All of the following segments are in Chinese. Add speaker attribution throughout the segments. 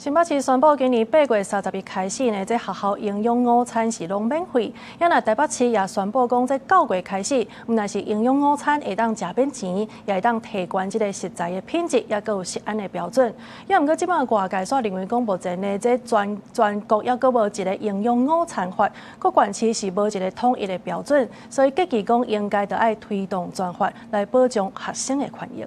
Speaker 1: 新北市宣布，今年8月30日開始呢，這學校營養午餐是攏免費。也那台北市也宣布講，這9月開始，唔但是營養午餐會當食免錢，也會當提懸這個食材的品質，也閣有食安的標準。也毋過，即擺外界所認為講目前呢，這全國也閣無一個營養午餐法，各縣市是無一個統一的標準，所以建議講應該就愛推動專法來保障學生的權益。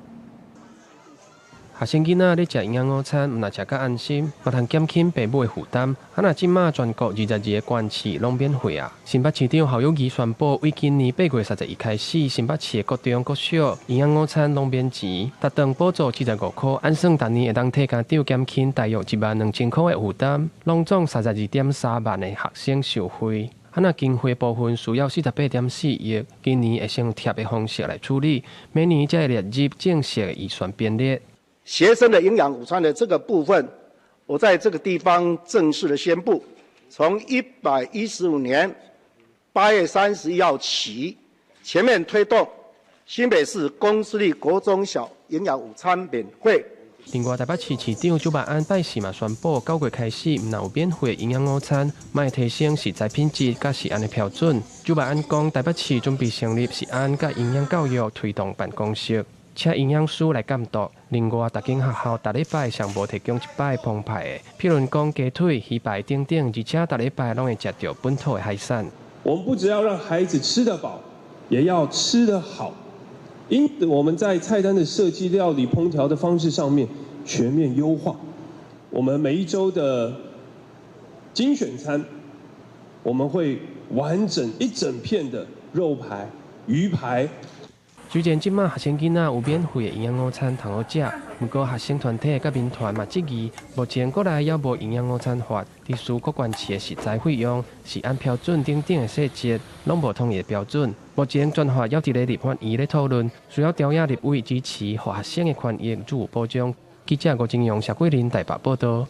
Speaker 2: 學生囡仔咧食營養午餐，毋但食較安心，嘛通減輕父母的負擔。那即馬全國22個縣市攏免費啊！新北市長侯友宜宣布，為今年8月30日開始，新北市的各中各小營養午餐攏免錢，逐頓補助75塊，按算逐年會當替家長減輕大約12000塊的負擔，攏總32.3萬的學生受惠。那經費部分需要48.4億，今年會先貼的方式來處理，明年才會列入正式的預算編列。
Speaker 3: 學生的營養午餐的這個部分，我在這個地方正式的宣布，從115年8月31號起，全面推動新北市公私立國中小營養午餐免費。
Speaker 2: 另外，台北市市長蔣萬安拜四嘛宣布，9月開始，唔但有免費營養午餐，嘛會提升食材品質甲食安的標準。蔣萬安講，台北市準備成立食安甲營養教育推動辦公室。請營養師來監督。另外，各間學校每禮拜上無提供一擺澎湃的，譬如講雞腿、魚排等等，而且每禮拜攏會食到本土的海產。
Speaker 4: 我們不只要讓孩子吃得飽，也要吃得好。因此，我們在菜單的設計、料理、烹調的方式上面全面優化。我們每一週的精選餐，我們會完整一整片的肉排、魚排。
Speaker 2: 雖然即馬學生囡仔有免費的營養午餐通好食，不過學生團體甲民團嘛質疑，目前國內也無營養午餐法，歷數各縣市的食材費用、食安標準等等的細節，攏無統一的標準。目前專法還佇咧立法院咧討論，需要調研立委支持，互學生的權益予以保障。記者吳金陽、謝桂林台北報道。